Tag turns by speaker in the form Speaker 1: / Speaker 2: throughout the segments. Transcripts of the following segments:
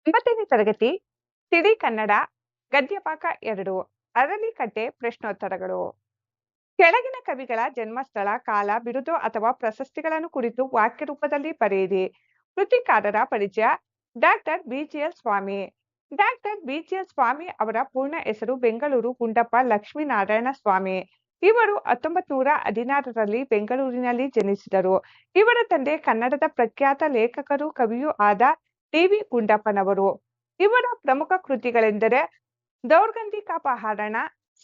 Speaker 1: 9ನೇ ತರಗತಿ ತಿಳಿ ಕನ್ನಡ ಗದ್ಯಪಾಠ 2 ಅರಳಿಕಟ್ಟೆ ಪ್ರಶ್ನೋತ್ತರಗಳು. ಕೆಳಗಿನ ಕವಿಗಳ ಜನ್ಮಸ್ಥಳ, ಕಾಲ, ಬಿರುದು ಅಥವಾ ಪ್ರಶಸ್ತಿಗಳನ್ನು ಕುರಿತು ವಾಕ್ಯ ರೂಪದಲ್ಲಿ ಬರೆಯಿರಿ. ಕೃತಿಕಾರರ ಪರಿಚಯ. ಡಾಕ್ಟರ್ ಬಿಜಿಎಲ್ ಸ್ವಾಮಿ. ಡಾಕ್ಟರ್ ಬಿಜಿಎಲ್ ಸ್ವಾಮಿ ಅವರ ಪೂರ್ಣ ಹೆಸರು ಬೆಂಗಳೂರು ಗುಂಡಪ್ಪ ಲಕ್ಷ್ಮೀನಾರಾಯಣ ಸ್ವಾಮಿ. ಇವರು 1916ರಲ್ಲಿ ಬೆಂಗಳೂರಿನಲ್ಲಿ ಜನಿಸಿದರು. ಇವರ ತಂದೆ ಕನ್ನಡದ ಪ್ರಖ್ಯಾತ ಲೇಖಕರು, ಕವಿಯೂ ಆದ ಡಿ.ವಿ. ಗುಂಡಪ್ಪನವರು. ಇವರ ಪ್ರಮುಖ ಕೃತಿಗಳೆಂದರೆ ದೌರ್ಗಂಧಿಕಾಪಹರಣ,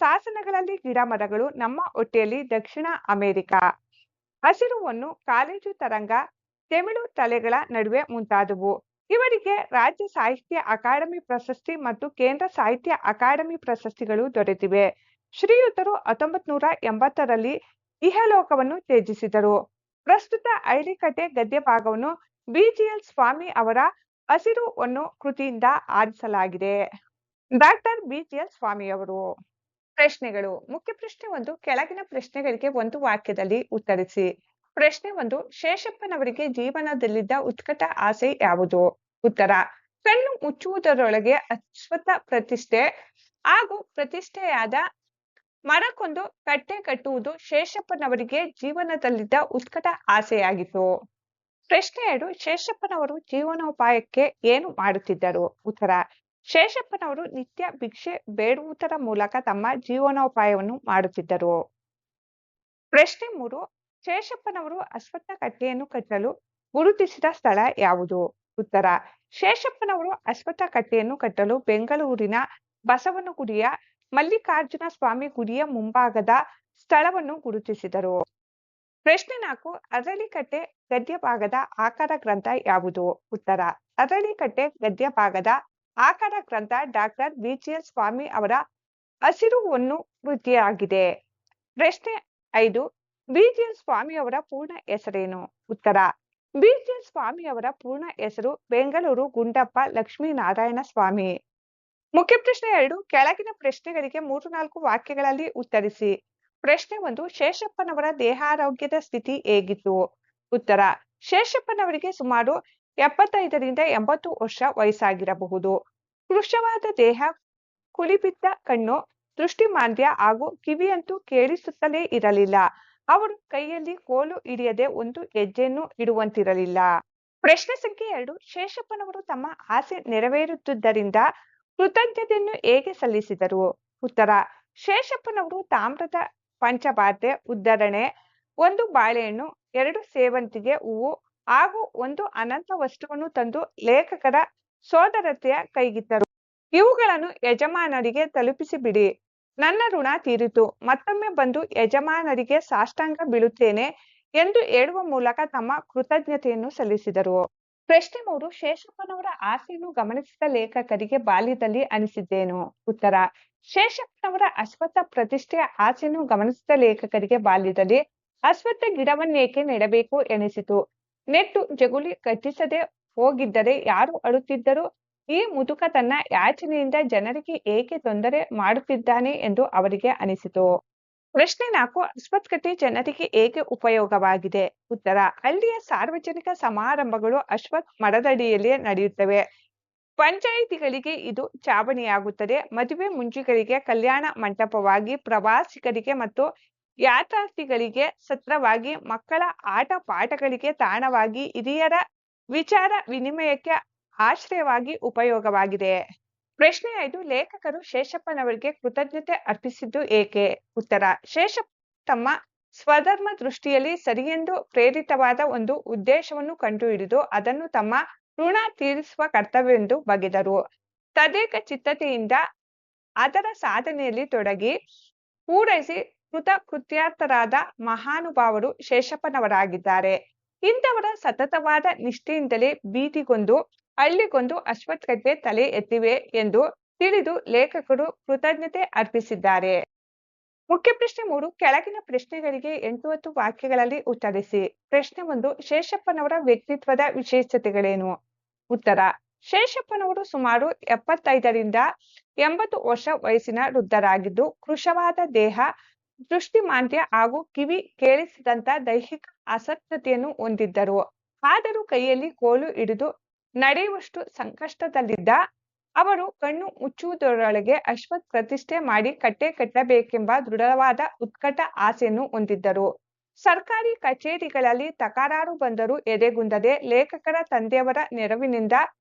Speaker 1: ಶಾಸನಗಳಲ್ಲಿ ಗಿಡಮರಗಳು, ನಮ್ಮ ಹೊಟ್ಟೆಯಲ್ಲಿ ದಕ್ಷಿಣ ಅಮೆರಿಕ, ಹಸಿರು ಹೊನ್ನು, ಕಾಲೇಜು ತರಂಗ, ತೆಮಿಳು ತಲೆಗಳ ನಡುವೆ ಮುಂತಾದವು. ಇವರಿಗೆ ರಾಜ್ಯ ಸಾಹಿತ್ಯ ಅಕಾಡೆಮಿ ಪ್ರಶಸ್ತಿ ಮತ್ತು ಕೇಂದ್ರ ಸಾಹಿತ್ಯ ಅಕಾಡೆಮಿ ಪ್ರಶಸ್ತಿಗಳು ದೊರೆತಿವೆ. ಶ್ರೀಯುತರು 1980ರಲ್ಲಿ ಇಹಲೋಕವನ್ನು ತ್ಯಜಿಸಿದರು. ಪ್ರಸ್ತುತ ಅರಳಿಕಟ್ಟೆ ಗದ್ಯ ಭಾಗವನ್ನು ಬಿಜಿಎಲ್ ಸ್ವಾಮಿ ಅವರ ಹಸಿರು ಹೊನ್ನು ಕೃತಿಯಿಂದ ಆರಿಸಲಾಗಿದೆ. ಡಾಕ್ಟರ್ ಬಿಜಿಎಲ್ ಸ್ವಾಮಿಯವರು. ಪ್ರಶ್ನೆಗಳು. ಮುಖ್ಯ ಪ್ರಶ್ನೆ 1. ಕೆಳಗಿನ ಪ್ರಶ್ನೆಗಳಿಗೆ ಒಂದು ವಾಕ್ಯದಲ್ಲಿ ಉತ್ತರಿಸಿ. ಪ್ರಶ್ನೆ 1. ಶೇಷಪ್ಪನವರಿಗೆ ಜೀವನದಲ್ಲಿದ್ದ ಉತ್ಕಟ ಆಸೆ ಯಾವುದು? ಉತ್ತರ: ಕಣ್ಣು ಮುಚ್ಚುವುದರೊಳಗೆ ಅಶ್ವತ್ಥ ಪ್ರತಿಷ್ಠೆ ಹಾಗೂ ಪ್ರತಿಷ್ಠೆಯಾದ ಮರಕ್ಕೊಂದು ಕಟ್ಟೆ ಕಟ್ಟುವುದು ಶೇಷಪ್ಪನವರಿಗೆ ಜೀವನದಲ್ಲಿದ್ದ ಉತ್ಕಟ ಆಸೆಯಾಗಿತ್ತು. ಪ್ರಶ್ನೆ 2. ಶೇಷಪ್ಪನವರು ಜೀವನೋಪಾಯಕ್ಕೆ ಏನು ಮಾಡುತ್ತಿದ್ದರು? ಉತ್ತರ: ಶೇಷಪ್ಪನವರು ನಿತ್ಯ ಭಿಕ್ಷೆ ಬೇಡುವುದರ ಮೂಲಕ ತಮ್ಮ ಜೀವನೋಪಾಯವನ್ನು ಮಾಡುತ್ತಿದ್ದರು. ಪ್ರಶ್ನೆ 3. ಶೇಷಪ್ಪನವರು ಅಶ್ವತ್ಥ ಕಟ್ಟೆಯನ್ನು ಕಟ್ಟಲು ಗುರುತಿಸಿದ ಸ್ಥಳ ಯಾವುದು? ಉತ್ತರ: ಶೇಷಪ್ಪನವರು ಅಶ್ವತ್ಥ ಕಟ್ಟೆಯನ್ನು ಕಟ್ಟಲು ಬೆಂಗಳೂರಿನ ಬಸವನಗುಡಿಯ ಮಲ್ಲಿಕಾರ್ಜುನ ಸ್ವಾಮಿ ಗುಡಿಯ ಮುಂಭಾಗದ ಸ್ಥಳವನ್ನು ಗುರುತಿಸಿದರು. ಪ್ರಶ್ನೆ 4. ಅರಳಿಕಟ್ಟೆ ಗದ್ಯ ಭಾಗದ ಆಕರ ಗ್ರಂಥ ಯಾವುದು? ಉತ್ತರ: ಅರಳಿಕಟ್ಟೆ ಗದ್ಯ ಭಾಗದ ಆಕರ ಗ್ರಂಥ ಡಾಕ್ಟರ್ ಬಿಜಿಎಲ್ ಸ್ವಾಮಿ ಅವರ ಹಸಿರು ಹೊನ್ನು ಕೃತಿಯಾಗಿದೆ. ಪ್ರಶ್ನೆ 5. ಬಿಜಿಎಲ್ ಸ್ವಾಮಿ ಅವರ ಪೂರ್ಣ ಹೆಸರೇನು? ಉತ್ತರ: ಬಿಜಿಎಲ್ ಸ್ವಾಮಿ ಅವರ ಪೂರ್ಣ ಹೆಸರು ಬೆಂಗಳೂರು ಗುಂಡಪ್ಪ ಲಕ್ಷ್ಮೀನಾರಾಯಣ ಸ್ವಾಮಿ. ಮುಖ್ಯ ಪ್ರಶ್ನೆ 2. ಕೆಳಗಿನ ಪ್ರಶ್ನೆಗಳಿಗೆ 3-4 ವಾಕ್ಯಗಳಲ್ಲಿ ಉತ್ತರಿಸಿ. ಪ್ರಶ್ನೆ 1. ಶೇಷಪ್ಪನವರ ದೇಹಾರೋಗ್ಯದ ಸ್ಥಿತಿ ಹೇಗಿತ್ತು? ಉತ್ತರ: ಶೇಷಪ್ಪನವರಿಗೆ ಸುಮಾರು 75ರಿಂದ 80 ವರ್ಷ ವಯಸ್ಸಾಗಿರಬಹುದು. ಕೃಶವಾದ ದೇಹ, ಕುಳಿಬಿದ್ದ ಕಣ್ಣು, ದೃಷ್ಟಿಮಾಂದ್ಯ ಹಾಗೂ ಕಿವಿಯಂತೂ ಕೇಳಿಸುತ್ತಲೇ ಇರಲಿಲ್ಲ. ಅವರು ಕೈಯಲ್ಲಿ ಕೋಲು ಹಿಡಿಯದೆ ಒಂದು ಹೆಜ್ಜೆಯನ್ನು ಇಡುವಂತಿರಲಿಲ್ಲ. ಪ್ರಶ್ನೆ ಸಂಖ್ಯೆ 2. ಶೇಷಪ್ಪನವರು ತಮ್ಮ ಆಸೆ ನೆರವೇರುತ್ತಿದ್ದರಿಂದ ಕೃತಜ್ಞತೆಯನ್ನು ಹೇಗೆ ಸಲ್ಲಿಸಿದರು? ಉತ್ತರ: ಶೇಷಪ್ಪನವರು ತಾಮ್ರದ ಪಂಚಪಾತ್ರೆ, ಉದ್ಧರಣೆ, 1 ಬಾಳೆಹಣ್ಣು, 2 ಸೇವಂತಿಗೆ ಹೂವು ಹಾಗೂ 1 ಅನಂತ ವಸ್ತುವನ್ನು ತಂದು ಲೇಖಕರ ಸೋದರತೆಯ ಕೈಗಿತ್ತರು. ಇವುಗಳನ್ನು ಯಜಮಾನರಿಗೆ ತಲುಪಿಸಿಬಿಡಿ, ನನ್ನ ಋಣ ತೀರಿತು, ಮತ್ತೊಮ್ಮೆ ಬಂದು ಯಜಮಾನರಿಗೆ ಸಾಷ್ಟಾಂಗ ಬೀಳುತ್ತೇನೆ ಎಂದು ಹೇಳುವ ಮೂಲಕ ತಮ್ಮ ಕೃತಜ್ಞತೆಯನ್ನು ಸಲ್ಲಿಸಿದರು. ಪ್ರಶ್ನೆ 3. ಶೇಷಪ್ಪನವರ ಆಸೆಯನ್ನು ಗಮನಿಸಿದ ಲೇಖಕರಿಗೆ ಬಾಲ್ಯದಲ್ಲಿ ಅನಿಸಿದ್ದೇನು? ಉತ್ತರ: ಶೇಷಪ್ಪನವರ ಅಶ್ವತ್ಥ ಪ್ರತಿಷ್ಠೆಯ ಆಸೆಯನ್ನು ಗಮನಿಸಿದ ಲೇಖಕರಿಗೆ ಬಾಲ್ಯದಲ್ಲಿ ಅಶ್ವತ್ಥ ಗಿಡವನ್ನೇಕೆ ನೆಡಬೇಕು ಎನಿಸಿತು. ನೆಟ್ಟು ಜಗುಲಿ ಕಟ್ಟಿಸದೆ ಹೋಗಿದ್ದರೆ ಯಾರು ಅಳುತ್ತಿದ್ದರು? ಈ ಮುದುಕ ತನ್ನ ಯಾಚನೆಯಿಂದ ಜನರಿಗೆ ಏಕೆ ತೊಂದರೆ ಮಾಡುತ್ತಿದ್ದಾನೆ ಎಂದು ಅವರಿಗೆ ಅನಿಸಿತು. ಪ್ರಶ್ನೆ 4. ಅಶ್ವತ್ಥಕಟ್ಟೆ ಜನರಿಗೆ ಹೇಗೆ ಉಪಯೋಗವಾಗಿದೆ? ಉತ್ತರ: ಹಳ್ಳಿಯ ಸಾರ್ವಜನಿಕ ಸಮಾರಂಭಗಳು ಅಶ್ವತ್ಥ ಮರದಡಿಯಲ್ಲೇ ನಡೆಯುತ್ತವೆ. ಪಂಚಾಯಿತಿಗಳಿಗೆ ಇದು ಚಾವಣಿಯಾಗುತ್ತದೆ. ಮದುವೆ ಮುಂಜಿಗಳಿಗೆ ಕಲ್ಯಾಣ ಮಂಟಪವಾಗಿ, ಪ್ರವಾಸಿಗರಿಗೆ ಮತ್ತು ಯಾತ್ರಾರ್ಥಿಗಳಿಗೆ ಸತ್ರವಾಗಿ, ಮಕ್ಕಳ ಆಟ ಪಾಠಗಳಿಗೆ ತಾಣವಾಗಿ, ಹಿರಿಯರ ವಿಚಾರ ವಿನಿಮಯಕ್ಕೆ ಆಶ್ರಯವಾಗಿ ಉಪಯೋಗವಾಗಿದೆ. ಪ್ರಶ್ನೆ 5. ಲೇಖಕರು ಶೇಷಪ್ಪನವರಿಗೆ ಕೃತಜ್ಞತೆ ಅರ್ಪಿಸಿದ್ದು ಏಕೆ? ಉತ್ತರ: ಶೇಷಪ್ಪ ತಮ್ಮ ಸ್ವಧರ್ಮ ದೃಷ್ಟಿಯಲ್ಲಿ ಸರಿಯೆಂದು ಪ್ರೇರಿತವಾದ ಒಂದು ಉದ್ದೇಶವನ್ನು ಕಂಡುಹಿಡಿದು ಅದನ್ನು ತಮ್ಮ ಋಣ ತೀರಿಸುವ ಕರ್ತವ್ಯವೆಂದು ಬಗೆದರು. ತದೇಕ ಚಿತ್ತತೆಯಿಂದ ಅದರ ಸಾಧನೆಯಲ್ಲಿ ತೊಡಗಿ ಪೂರೈಸಿ ಕೃತಕೃತ್ಯರ್ಥರಾದ ಮಹಾನುಭಾವರು ಶೇಷಪ್ಪನವರಾಗಿದ್ದಾರೆ. ಇಂಥವರ ಸತತವಾದ ನಿಷ್ಠೆಯಿಂದಲೇ ಬೀದಿಗೊಂದು, ಹಳ್ಳಿಗೊಂದು ಅಶ್ವತ್ಥಕಟ್ಟೆ ತಲೆ ಎತ್ತಿವೆ ಎಂದು ತಿಳಿದು ಲೇಖಕರು ಕೃತಜ್ಞತೆ ಅರ್ಪಿಸಿದ್ದಾರೆ. ಮುಖ್ಯ ಪ್ರಶ್ನೆ 3. ಕೆಳಗಿನ ಪ್ರಶ್ನೆಗಳಿಗೆ 8-10 ವಾಕ್ಯಗಳಲ್ಲಿ ಉತ್ತರಿಸಿ. ಪ್ರಶ್ನೆ 1. ಶೇಷಪ್ಪನವರ ವ್ಯಕ್ತಿತ್ವದ ವಿಶೇಷತೆಗಳೇನು? ಉತ್ತರ: ಶೇಷಪ್ಪನವರು ಸುಮಾರು 75ರಿಂದ 80 ವರ್ಷ ವಯಸ್ಸಿನ ವೃದ್ಧರಾಗಿದ್ದು, ಕೃಶವಾದ ದೇಹ, ದೃಷ್ಟಿಮಾಂದ್ಯ ಹಾಗೂ ಕಿವಿ ಕೇಳಿಸದಂತ ದೈಹಿಕ ಅಸಕ್ತತೆಯನ್ನು ಹೊಂದಿದ್ದರು. ಆದರೂ ಕೈಯಲ್ಲಿ ಕೋಲು ಹಿಡಿದು ನಡೆಯುವಷ್ಟು ಸಂಕಷ್ಟದಲ್ಲಿದ್ದ ಅವರು ಕಣ್ಣು ಮುಚ್ಚುವುದರೊಳಗೆ ಅಶ್ವಥ್ ಪ್ರತಿಷ್ಠೆ ಮಾಡಿ ಕಟ್ಟೆ ಕಟ್ಟಬೇಕೆಂಬ ದೃಢವಾದ ಉತ್ಕಟ ಆಸೆಯನ್ನು ಹೊಂದಿದ್ದರು. ಸರ್ಕಾರಿ ಕಚೇರಿಗಳಲ್ಲಿ ತಕರಾರು ಬಂದರೂ ಎದೆಗುಂದದೆ ಲೇಖಕರ ತಂದೆಯವರ ನೆರವಿನಿಂದ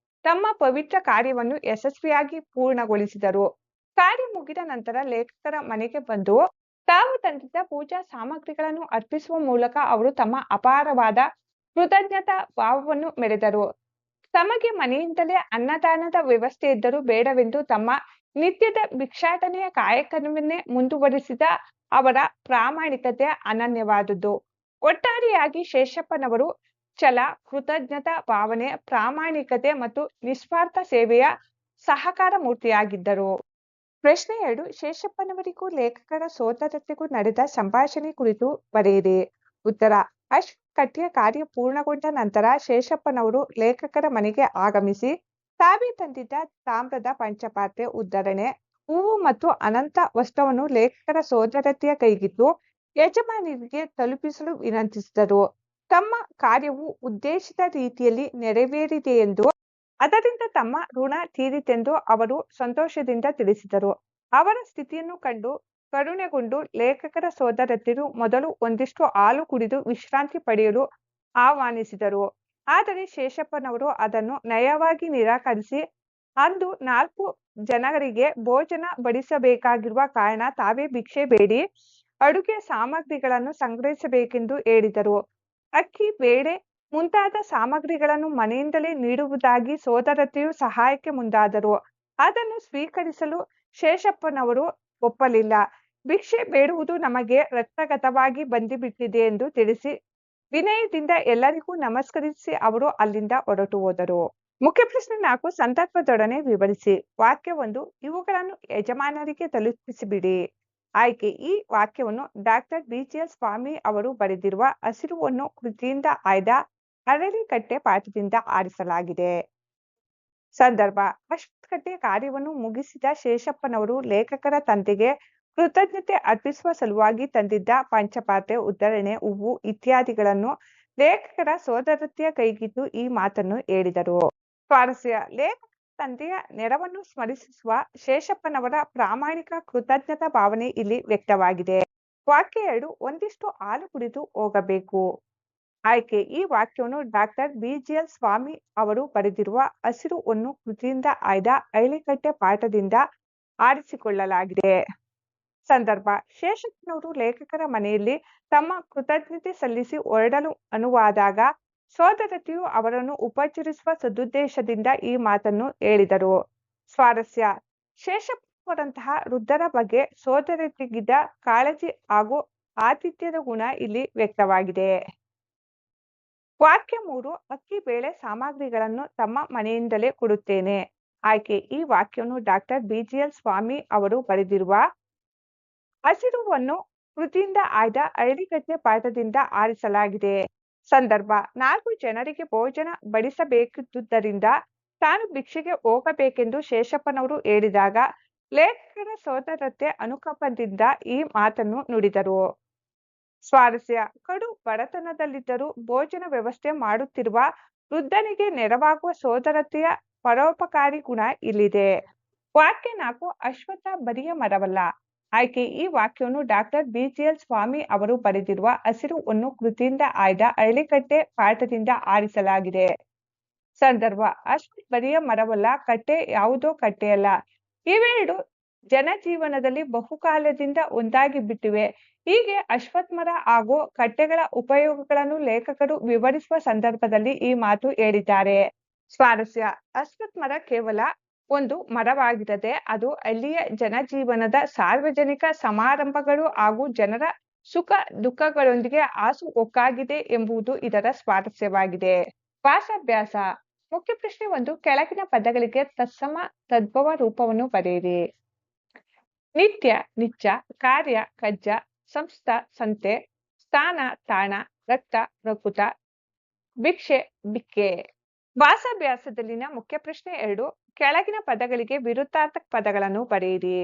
Speaker 1: ತಮ್ಮ ಪವಿತ್ರ ಕಾರ್ಯವನ್ನು ಯಶಸ್ವಿಯಾಗಿ ಪೂರ್ಣಗೊಳಿಸಿದರು. ಕಾರ್ಯ ಮುಗಿದ ನಂತರ ಲೇಖಕರ ಮನೆಗೆ ಬಂದು ತಾವು ತಂದಿದ್ದ ಪೂಜಾ ಸಾಮಗ್ರಿಗಳನ್ನು ಅರ್ಪಿಸುವ ಮೂಲಕ ಅವರು ತಮ್ಮ ಅಪಾರವಾದ ಕೃತಜ್ಞತಾ ಭಾವವನ್ನು ಮೆರೆದರು. ತಮಗೆ ಮನೆಯಿಂದಲೇ ಅನ್ನದಾನದ ವ್ಯವಸ್ಥೆ ಇದ್ದರೂ ಬೇಡವೆಂದು ತಮ್ಮ ನಿತ್ಯದ ಭಿಕ್ಷಾಟನೆಯ ಕಾಯಕವನ್ನೇ ಮುಂದುವರಿಸಿದ ಅವರ ಪ್ರಾಮಾಣಿಕತೆ ಅನನ್ಯವಾದುದು. ಒಟ್ಟಾರೆಯಾಗಿ ಶೇಷಪ್ಪನವರು ಛಲ, ಕೃತಜ್ಞತಾ ಭಾವನೆ, ಪ್ರಾಮಾಣಿಕತೆ ಮತ್ತು ನಿಸ್ವಾರ್ಥ ಸೇವೆಯ ಸಹಕಾರ ಮೂರ್ತಿಯಾಗಿದ್ದರು. ಪ್ರಶ್ನೆ 2. ಶೇಷಪ್ಪನವರಿಗೂ ಲೇಖಕರ ಸೋದರತೆಗೂ ನಡೆದ ಸಂಭಾಷಣೆ ಕುರಿತು ಬರೆಯಿರಿ. ಉತ್ತರ: ಅಶ್ವಥ್ ಕಟ್ಟೆಯ ಕಾರ್ಯ ಪೂರ್ಣಗೊಂಡ ನಂತರ ಶೇಷಪ್ಪನವರು ಲೇಖಕರ ಮನೆಗೆ ಆಗಮಿಸಿ ತಾವೇ ತಂದಿದ್ದ ತಾಮ್ರದ ಪಂಚಪಾತ್ರೆ, ಉದ್ಧರಣೆ, ಹೂವು ಮತ್ತು ಅನಂತ ವಸ್ತ್ರವನ್ನು ಲೇಖಕರ ಸೋದರತೆಯ ಕೈಗಿತ್ತು ಯಜಮಾನರಿಗೆ ತಲುಪಿಸಲು ವಿನಂತಿಸಿದರು. ತಮ್ಮ ಕಾರ್ಯವು ಉದ್ದೇಶಿತ ರೀತಿಯಲ್ಲಿ ನೆರವೇರಿದೆಯೆಂದು, ಅದರಿಂದ ತಮ್ಮ ಋಣ ತೀರಿತೆಂದು ಅವರು ಸಂತೋಷದಿಂದ ತಿಳಿಸಿದರು. ಅವರ ಸ್ಥಿತಿಯನ್ನು ಕಂಡು ಕರುಣೆಗೊಂಡು ಲೇಖಕರ ಸೋದರತೆಯರು ಮೊದಲು ಒಂದಿಷ್ಟು ಹಾಲು ಕುಡಿದು ವಿಶ್ರಾಂತಿ ಪಡೆಯಲು ಆಹ್ವಾನಿಸಿದರು. ಆದರೆ ಶೇಷಪ್ಪನವರು ಅದನ್ನು ನಯವಾಗಿ ನಿರಾಕರಿಸಿ, ಅಂದು 4 ಜನರಿಗೆ ಭೋಜನ ಬಡಿಸಬೇಕಾಗಿರುವ ಕಾರಣ ತಾವೇ ಭಿಕ್ಷೆ ಬೇಡಿ ಅಡುಗೆ ಸಾಮಗ್ರಿಗಳನ್ನು ಸಂಗ್ರಹಿಸಬೇಕೆಂದು ಹೇಳಿದರು. ಅಕ್ಕಿ, ಬೇಳೆ ಮುಂತಾದ ಸಾಮಗ್ರಿಗಳನ್ನು ಮನೆಯಿಂದಲೇ ನೀಡುವುದಾಗಿ ಸೋದರತೆಯು ಸಹಾಯಕ್ಕೆ ಮುಂದಾದರು. ಅದನ್ನು ಸ್ವೀಕರಿಸಲು ಶೇಷಪ್ಪನವರು ಒಪ್ಪಲಿಲ್ಲ. ಭಿಕ್ಷೆ ಬೇಡುವುದು ನಮಗೆ ರಕ್ತಗತವಾಗಿ ಬಂದುಬಿಟ್ಟಿದೆ ಎಂದು ತಿಳಿಸಿ ವಿನಯದಿಂದ ಎಲ್ಲರಿಗೂ ನಮಸ್ಕರಿಸಿ ಅವರು ಅಲ್ಲಿಂದ ಹೊರಟು ಹೋದರು. ಮುಖ್ಯ ಪ್ರಶ್ನೆ 4. ಸಂದರ್ಭದೊಡನೆ ವಿವರಿಸಿ. ವಾಕ್ಯ 1. ಇವುಗಳನ್ನು ಯಜಮಾನರಿಗೆ ತಲುಪಿಸಿಬಿಡಿ. ಆಯ್ಕೆ: ಈ ವಾಕ್ಯವನ್ನು ಡಾಕ್ಟರ್ ಬಿ.ಜಿ.ಎಲ್. ಸ್ವಾಮಿ ಅವರು ಬರೆದಿರುವ ಹಸಿರು ಹೊನ್ನು ಕೃತಿಯಿಂದ ಆಯ್ದ ಅರಳಿಕಟ್ಟೆ ಪಾಠದಿಂದ ಆರಿಸಲಾಗಿದೆ. ಸಂದರ್ಭ: ಅಶ್ವಥ್ ಕಟ್ಟೆ ಕಾರ್ಯವನ್ನು ಮುಗಿಸಿದ ಶೇಷಪ್ಪನವರು ಲೇಖಕರ ತಂದೆಗೆ ಕೃತಜ್ಞತೆ ಅರ್ಪಿಸುವ ಸಲುವಾಗಿ ತಂದಿದ್ದ ಪಂಚಪಾತ್ರೆ, ಉದ್ಧರಣೆ, ಹೂವು ಇತ್ಯಾದಿಗಳನ್ನು ಲೇಖಕರ ಸೋದರತೆಯ ಕೈಗಿದ್ದು ಈ ಮಾತನ್ನು ಹೇಳಿದರು. ಸ್ವಾರಸ್ಯ: ಲೇಖಕರ ತಂದೆಯ ನೆರವನ್ನು ಸ್ಮರಿಸುವ ಶೇಷಪ್ಪನವರ ಪ್ರಾಮಾಣಿಕ ಕೃತಜ್ಞತಾ ಭಾವನೆ ಇಲ್ಲಿ ವ್ಯಕ್ತವಾಗಿದೆ. ವಾಕ್ಯ 2. ಒಂದಿಷ್ಟು ಹಾಲು ಕುಡಿದು ಹೋಗಬೇಕು. ಆಯ್ಕೆ: ಈ ವಾಕ್ಯವನ್ನು ಡಾಕ್ಟರ್ ಬಿ.ಜಿ.ಎಲ್. ಸ್ವಾಮಿ ಅವರು ಬರೆದಿರುವ ಹಸಿರು ಹೊನ್ನು ಕೃತಿಯಿಂದ ಆಯ್ದ ಅರಳಿಕಟ್ಟೆ ಪಾಠದಿಂದ ಆರಿಸಿಕೊಳ್ಳಲಾಗಿದೆ. ಸಂದರ್ಭ: ಶೇಷಪ್ಪನವರು ಲೇಖಕರ ಮನೆಯಲ್ಲಿ ತಮ್ಮ ಕೃತಜ್ಞತೆ ಸಲ್ಲಿಸಿ ಹೊರಡಲು ಅನುವಾದಾಗ ಸೋದರತೆಯು ಅವರನ್ನು ಉಪಚರಿಸುವ ಸದುದ್ದೇಶದಿಂದ ಈ ಮಾತನ್ನು ಹೇಳಿದರು. ಸ್ವಾರಸ್ಯ: ಶೇಷಪ್ಪನವರಂತಹ ವೃದ್ಧರ ಬಗ್ಗೆ ಸೋದರತೆಗಿದ್ದ ಕಾಳಜಿ ಹಾಗೂ ಆತಿಥ್ಯದ ಗುಣ ಇಲ್ಲಿ ವ್ಯಕ್ತವಾಗಿದೆ. ವಾಕ್ಯ 3. ಅಕ್ಕಿ, ಬೇಳೆ ಸಾಮಗ್ರಿಗಳನ್ನು ತಮ್ಮ ಮನೆಯಿಂದಲೇ ಕೊಡುತ್ತೇನೆ. ಆಯ್ಕೆ: ಈ ವಾಕ್ಯವನ್ನು ಡಾಕ್ಟರ್ ಬಿ.ಜಿ.ಎಲ್. ಸ್ವಾಮಿ ಅವರು ಬರೆದಿರುವ ಹಸಿರು ಹೊನ್ನು ಕೃತಿಯಿಂದ ಆಯ್ದ ಅರಳಿಕಟ್ಟೆ ಪಾಠದಿಂದ ಆರಿಸಲಾಗಿದೆ. ಸಂದರ್ಭ: 4 ಜನರಿಗೆ ಭೋಜನ ಬಡಿಸಬೇಕಿದ್ದುದರಿಂದ ತಾನು ಭಿಕ್ಷೆಗೆ ಹೋಗಬೇಕೆಂದು ಶೇಷಪ್ಪನವರು ಹೇಳಿದಾಗ ಲೇಖಕರ ಸೋದರತೆ ಅನುಕಂಪದಿಂದ ಈ ಮಾತನ್ನು ನುಡಿದರು. ಸ್ವಾರಸ್ಯ: ಕಡು ಬಡತನದಲ್ಲಿದ್ದರೂ ಭೋಜನ ವ್ಯವಸ್ಥೆ ಮಾಡುತ್ತಿರುವ ವೃದ್ಧನಿಗೆ ನೆರವಾಗುವ ಸೋದರತೆಯ ಪರೋಪಕಾರಿ ಗುಣ ಇಲ್ಲಿದೆ. ವಾಕ್ಯ 4. ಅಶ್ವತ್ಥ ಬರಿಯ ಮರವಲ್ಲ. ಆಯ್ಕೆ: ಈ ವಾಕ್ಯವನ್ನು ಡಾಕ್ಟರ್ ಬಿ.ಜಿ.ಎಲ್. ಸ್ವಾಮಿ ಅವರು ಬರೆದಿರುವ ಹಸಿರು ಹೊನ್ನು ಕೃತಿಯಿಂದ ಆಯ್ದ ಅರಳಿಕಟ್ಟೆ ಪಾಠದಿಂದ ಆರಿಸಲಾಗಿದೆ. ಸಂದರ್ಭ: ಅಶ್ವತ್ಥ ಬರಿಯ ಮರವಲ್ಲ, ಕಟ್ಟೆ ಯಾವುದೋ ಕಟ್ಟೆಯಲ್ಲ. ಇವೆರಡು ಜನಜೀವನದಲ್ಲಿ ಬಹುಕಾಲದಿಂದ ಒಂದಾಗಿ ಬಿಟ್ಟಿವೆ. ಹೀಗೆ ಅಶ್ವತ್ಥ ಮರ ಹಾಗೂ ಕಟ್ಟೆಗಳ ಉಪಯೋಗಗಳನ್ನು ಲೇಖಕರು ವಿವರಿಸುವ ಸಂದರ್ಭದಲ್ಲಿ ಈ ಮಾತು ಹೇಳಿದ್ದಾರೆ. ಸ್ವಾರಸ್ಯ: ಅಶ್ವತ್ಥ ಮರ ಕೇವಲ ಒಂದು ಮರವಾಗಿರದೆ ಅದು ಹಳ್ಳಿಯ ಜನಜೀವನದ ಸಾರ್ವಜನಿಕ ಸಮಾರಂಭಗಳು ಹಾಗೂ ಜನರ ಸುಖ ದುಃಖಗಳೊಂದಿಗೆ ಹಾಸು ಹೊಕ್ಕಾಗಿದೆ ಎಂಬುದು ಇದರ ಸ್ವಾರಸ್ಯವಾಗಿದೆ. ಭಾಷಾಭ್ಯಾಸ. ಮುಖ್ಯ ಪ್ರಶ್ನೆ 1. ಕೆಳಗಿನ ಪದಗಳಿಗೆ ತತ್ಸಮ ತದ್ಭವ ರೂಪವನ್ನು ಬರೆಯಿರಿ. ನಿತ್ಯ, ನಿಚ್ಚ, ಕಾರ್ಯ, ಕಜ್ಜ, ಸಂಸ್ಥ, ಸಂತೆ, ಸ್ಥಾನ, ತಾಣ, ರಕ್ತ, ರಕುತ, ಭಿಕ್ಷೆ, ಬಿಕ್ಕೆ. ಭಾಷಾಭ್ಯಾಸದಲ್ಲಿನ ಮುಖ್ಯ ಪ್ರಶ್ನೆ 2. ಕೆಳಗಿನ ಪದಗಳಿಗೆ ವಿರುದ್ಧಾರ್ಥಕ ಪದಗಳನ್ನು ಬರೆಯಿರಿ.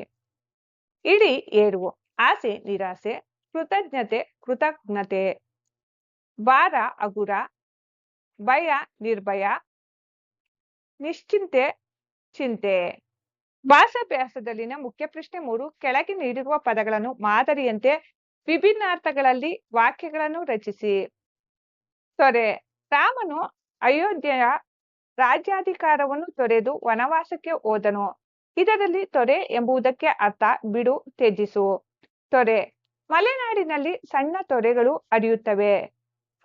Speaker 1: ಇಡಿ, ಏರು, ಆಸೆ, ನಿರಾಸೆ, ಕೃತಜ್ಞತೆ, ಕೃತಜ್ಞತೆ, ಭಾರ, ಹಗುರ, ಭಯ, ನಿರ್ಭಯ, ನಿಶ್ಚಿಂತೆ ಚಿಂತೆ. ಭಾಷಾಭ್ಯಾಸದಲ್ಲಿನ ಮುಖ್ಯ ಪ್ರಶ್ನೆ 3 ಕೆಳಗೆ ನೀಡಿರುವ ಪದಗಳನ್ನು ಮಾದರಿಯಂತೆ ವಿಭಿನ್ನಾರ್ಥಗಳಲ್ಲಿ ವಾಕ್ಯಗಳನ್ನು ರಚಿಸಿ. ತೊರೆ. ರಾಮನು ಅಯೋಧ್ಯೆಯ ರಾಜ್ಯಾಧಿಕಾರವನ್ನು ತೊರೆದು ವನವಾಸಕ್ಕೆ ಹೋದನು. ಇದರಲ್ಲಿ ತೊರೆ ಎಂಬುದಕ್ಕೆ ಅರ್ಥ ಬಿಡು, ತ್ಯಜಿಸು. ತೊರೆ. ಮಲೆನಾಡಿನಲ್ಲಿ ಸಣ್ಣ ತೊರೆಗಳು ಹರಿಯುತ್ತವೆ.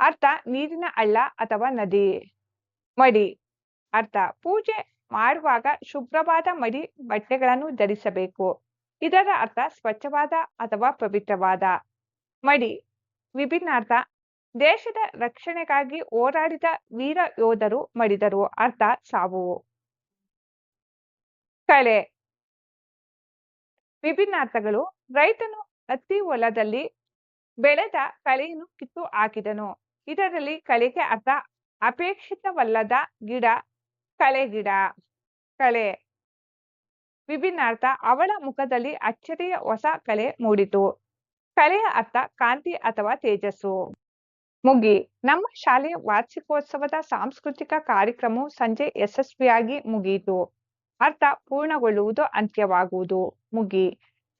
Speaker 1: ಅರ್ಥ ನೀರಿನ ಹಳ್ಳ ಅಥವಾ ನದಿ. ಮಡಿ. ಅರ್ಥ ಪೂಜೆ ಮಾಡುವಾಗ ಶುಭ್ರವಾದ ಮಡಿ ಬಟ್ಟೆಗಳನ್ನು ಧರಿಸಬೇಕು. ಇದರ ಅರ್ಥ ಸ್ವಚ್ಛವಾದ ಅಥವಾ ಪವಿತ್ರವಾದ. ಮಡಿ ವಿಭಿನ್ನಾರ್ಥ. ದೇಶದ ರಕ್ಷಣೆಗಾಗಿ ಹೋರಾಡಿದ ವೀರ ಯೋಧರು ಮಡಿದರು. ಅರ್ಥ ಸಾವು. ಕಳೆ. ವಿಭಿನ್ನಾರ್ಥಗಳು. ರೈತನು ಹತ್ತಿ ಹೊಲದಲ್ಲಿ ಬೆಳೆದ ಕಳೆಯನ್ನು ಕಿತ್ತು ಹಾಕಿದನು. ಇದರಲ್ಲಿ ಕಳೆಗೆ ಅರ್ಥ ಅಪೇಕ್ಷಿತವಲ್ಲದ ಗಿಡ, ಕಳೆಗಿಡ. ಕಳೆ ವಿಭಿನ್ನಾರ್ಥ. ಅವಳ ಮುಖದಲ್ಲಿ ಅಚ್ಚರಿಯ ಹೊಸ ಕಳೆ ಮೂಡಿತು. ಕಳೆಯ ಅರ್ಥ ಕಾಂತಿ ಅಥವಾ ತೇಜಸ್ಸು. ಮುಗಿ. ನಮ್ಮ ಶಾಲೆಯ ವಾರ್ಷಿಕೋತ್ಸವದ ಸಾಂಸ್ಕೃತಿಕ ಕಾರ್ಯಕ್ರಮವು ಸಂಜೆ ಯಶಸ್ವಿಯಾಗಿ ಮುಗಿಯಿತು. ಅರ್ಥ ಪೂರ್ಣಗೊಳ್ಳುವುದು, ಅಂತ್ಯವಾಗುವುದು. ಮುಗಿ.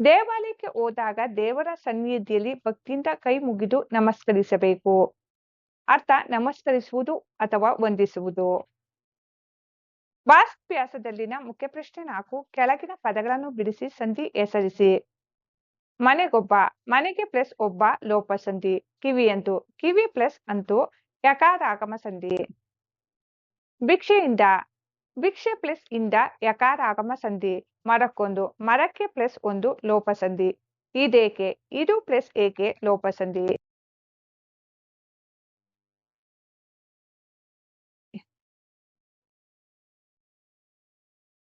Speaker 1: ದೇವಾಲಯಕ್ಕೆ ಹೋದಾಗ ದೇವರ ಸನ್ನಿಧಿಯಲ್ಲಿ ಭಕ್ತಿಯಿಂದ ಕೈ ಮುಗಿದು ನಮಸ್ಕರಿಸಬೇಕು. ಅರ್ಥ ನಮಸ್ಕರಿಸುವುದು ಅಥವಾ ವಂದಿಸುವುದು. ಭಾಷಾಭ್ಯಾಸದಲ್ಲಿನ ಮುಖ್ಯ ಪ್ರಶ್ನೆ 4 ಕೆಳಗಿನ ಪದಗಳನ್ನು ಬಿಡಿಸಿ ಸಂಧಿ ಹೆಸರಿಸಿ. ಮನೆಗೊಬ್ಬ. ಮನೆಗೆ ಪ್ಲಸ್ ಒಬ್ಬ ಲೋಪಸಂಧಿ. ಕಿವಿಯಂತು. ಕಿವಿ ಪ್ಲಸ್ ಅಂತು ಯಕಾರಾಗಮ ಸಂಧಿ. ಭಿಕ್ಷೆಯಿಂದ. ಭಿಕ್ಷೆ ಪ್ಲಸ್ ಇಂದ ಯಕಾರಾಗಮ ಸಂಧಿ. ಮರಕ್ಕೊಂದು. ಮರಕ್ಕೆ ಪ್ಲಸ್ ಒಂದು ಲೋಪಸಂಧಿ. ಇದೇಕೆ. ಇದು ಪ್ಲಸ್ ಏಕೆ ಲೋಪಸಂಧಿ.